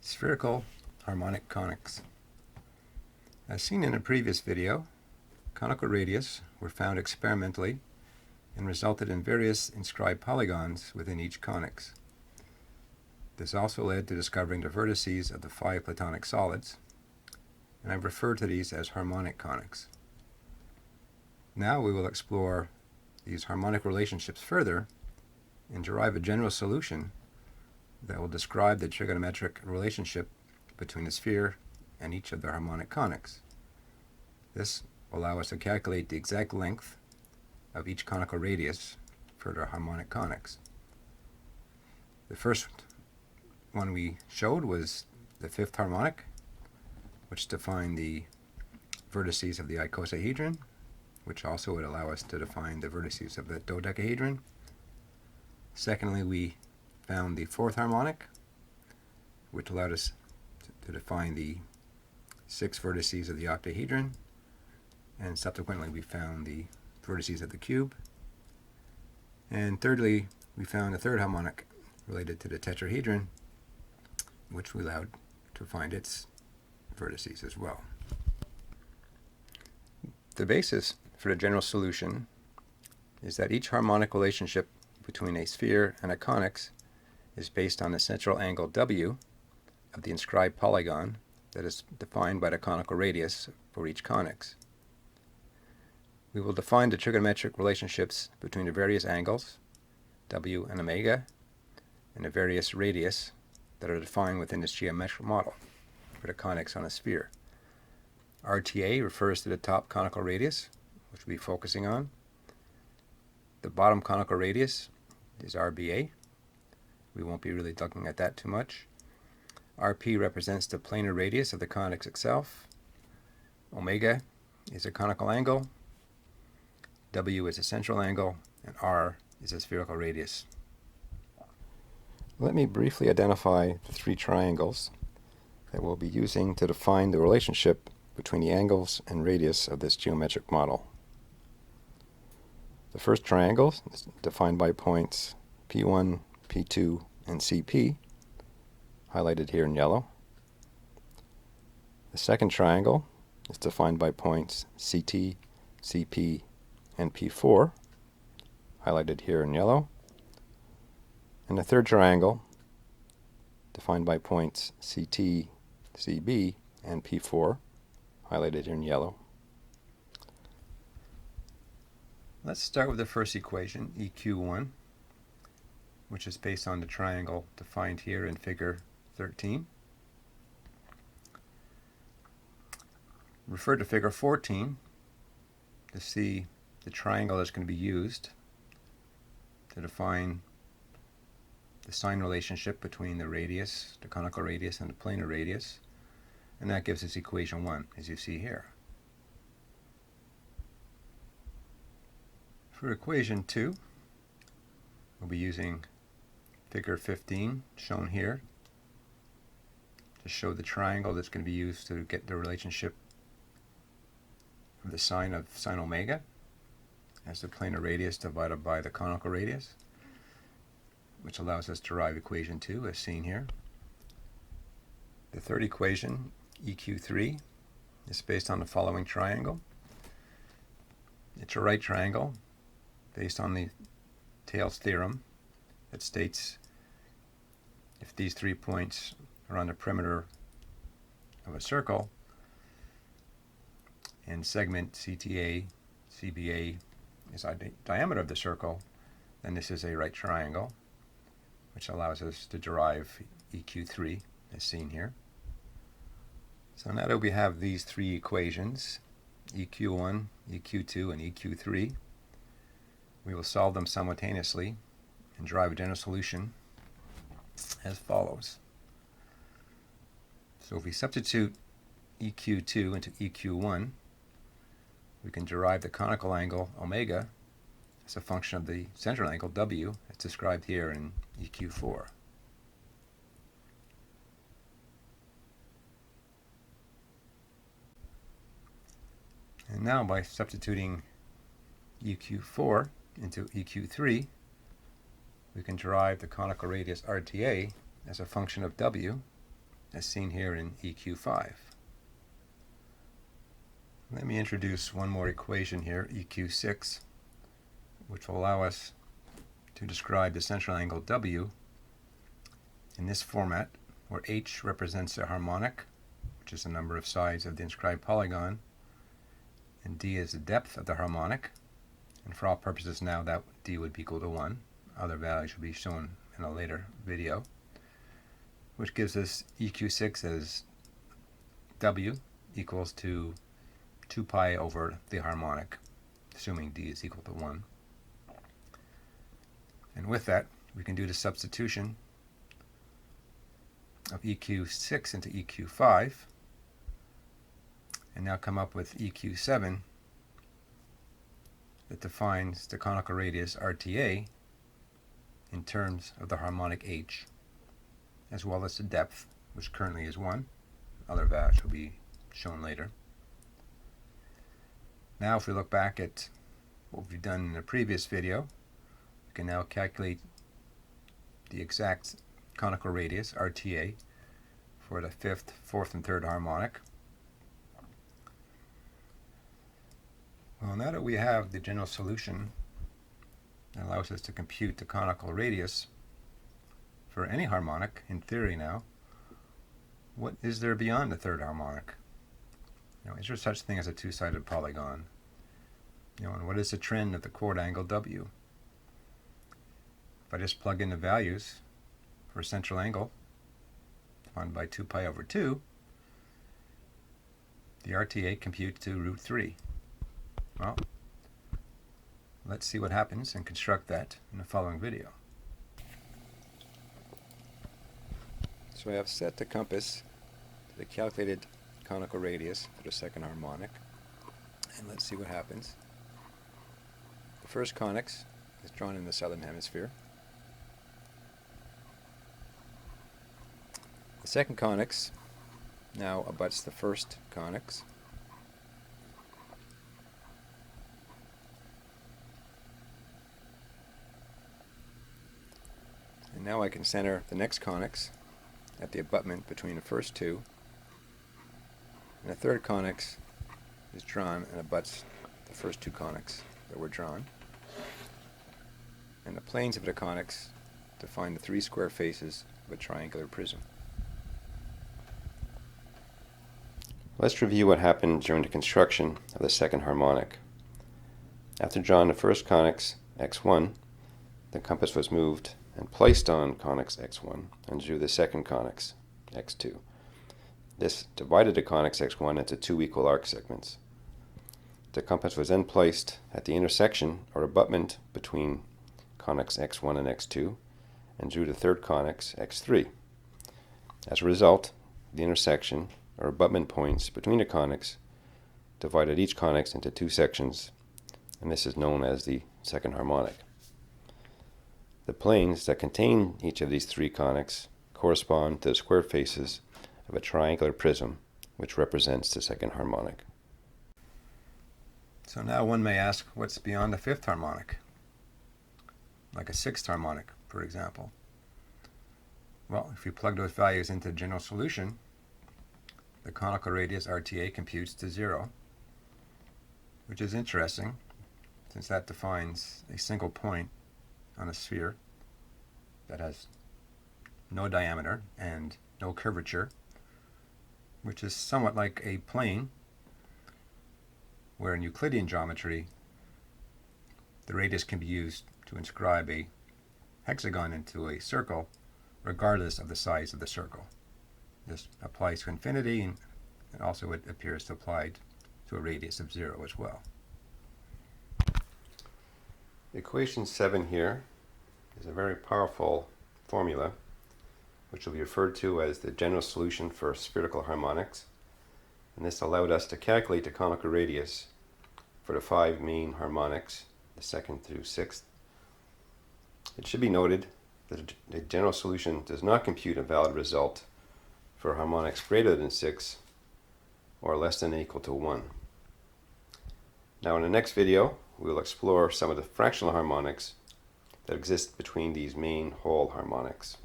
Spherical harmonic conics. As seen in a previous video, conical radius were found experimentally and resulted in various inscribed polygons within each conix. This also led to discovering the vertices of the 5 platonic solids, and I've referred to these as harmonic conics. Now we will explore these harmonic relationships further and derive a general solution that will describe the trigonometric relationship between the sphere and each of the harmonic conics. This will allow us to calculate the exact length of each conical radius for the harmonic conics. The first one we showed was the 5th harmonic, which defined the vertices of the icosahedron, which also would allow us to define the vertices of the dodecahedron. Secondly, we found the 4th harmonic, which allowed us to define the 6 vertices of the octahedron, and subsequently we found the vertices of the cube. And thirdly, we found the 3rd harmonic related to the tetrahedron, which we allowed to find its vertices as well. The basis for the general solution is that each harmonic relationship between a sphere and a conix is based on the central angle W of the inscribed polygon that is defined by the conical radius for each conix. We will define the trigonometric relationships between the various angles, W and omega, and the various radius that are defined within this geometric model for the conix on a sphere. RTA refers to the top conical radius, which we'll be focusing on. The bottom conical radius is RBA. We won't be really looking at that too much. RP represents the planar radius of the conix itself. Omega is a conical angle. W is a central angle, and R is a spherical radius. Let me briefly identify the 3 triangles that we'll be using to define the relationship between the angles and radius of this geometric model. The first triangle is defined by points P1, P2, and CP, highlighted here in yellow. The second triangle is defined by points CT, CP, and P4, highlighted here in yellow. And the third triangle, defined by points CT, CB, and P4, highlighted here in yellow. Let's start with the first equation, EQ1, which is based on the triangle defined here in figure 13. Refer to figure 14 to see the triangle that's going to be used to define the sine relationship between the radius, the conical radius, and the planar radius, and that gives us equation 1, as you see here. For equation 2, we'll be using figure 15, shown here, to show the triangle that's going to be used to get the relationship of the sine of sine omega as the planar radius divided by the conical radius, which allows us to derive equation 2, as seen here. The third equation, EQ3, is based on the following triangle. It's a right triangle based on the Taylor's theorem that states if these 3 points are on the perimeter of a circle and segment CTA, CBA is the diameter of the circle, then this is a right triangle, which allows us to derive EQ3 as seen here. So now that we have these 3 equations, EQ1, EQ2, and EQ3, we will solve them simultaneously and derive a general solution as follows. So if we substitute EQ2 into EQ1, we can derive the conical angle omega as a function of the central angle W, as described here in EQ4. And now by substituting EQ4 into EQ3, we can derive the conical radius RTA as a function of W, as seen here in EQ5. Let me introduce one more equation here, EQ6, which will allow us to describe the central angle W in this format, where H represents a harmonic, which is the number of sides of the inscribed polygon, and D is the depth of the harmonic, and for all purposes now that D would be equal to 1. Other values will be shown in a later video, which gives us EQ6 as W equals to 2 pi over the harmonic, assuming D is equal to 1. And with that, we can do the substitution of EQ6 into EQ5, and now come up with EQ7 that defines the conical radius RTA in terms of the harmonic H, as well as the depth, which currently is 1. Other values will be shown later. Now if we look back at what we've done in the previous video, we can now calculate the exact conical radius, RTA, for the 5th, 4th, and 3rd harmonic. Well, now that we have the general solution that allows us to compute the conical radius for any harmonic, in theory now, what is there beyond the 3rd harmonic? Is there such thing as a two-sided polygon? And what is the trend of the chord angle W? If I just plug in the values for a central angle, defined by 2 pi over 2, the RTA computes to root 3. Well, let's see what happens and construct that in the following video. So I have set the compass to the calculated conical radius for the 2nd harmonic, and let's see what happens. The first conix is drawn in the southern hemisphere. The second conix now abuts the first conix. And now I can center the next conix at the abutment between the first two. And the third conix is drawn and abuts the first two conix that were drawn. And the planes of the conix define the 3 square faces of a triangular prism. Let's review what happened during the construction of the 2nd harmonic. After drawing the first conix, x1, the compass was moved and placed on conix x1 and drew the 2nd conix, x2. This divided the conix x1 into 2 equal arc segments. The compass was then placed at the intersection or abutment between conix x1 and x2 and drew the 3rd conix, x3. As a result, the intersection or abutment points between the conix divided each conix into 2 sections, and this is known as the 2nd harmonic. The planes that contain each of these 3 conix correspond to the square faces of a triangular prism, which represents the 2nd harmonic. So now one may ask, what's beyond the 5th harmonic? Like a 6th harmonic, for example. Well, if we plug those values into the general solution, the conical radius RTA computes to 0, which is interesting, since that defines a single point on a sphere that has no diameter and no curvature, which is somewhat like a plane, where in Euclidean geometry the radius can be used to inscribe a hexagon into a circle regardless of the size of the circle. This applies to infinity, and also it appears to apply to a radius of 0 as well. Equation 7 here is a very powerful formula which will be referred to as the general solution for spherical harmonics, and this allowed us to calculate the conical radius for the 5 main harmonics, the 2nd through 6th. It should be noted that the general solution does not compute a valid result for harmonics greater than 6 or less than or equal to 1. Now in the next video, we will explore some of the fractional harmonics that exist between these main whole harmonics.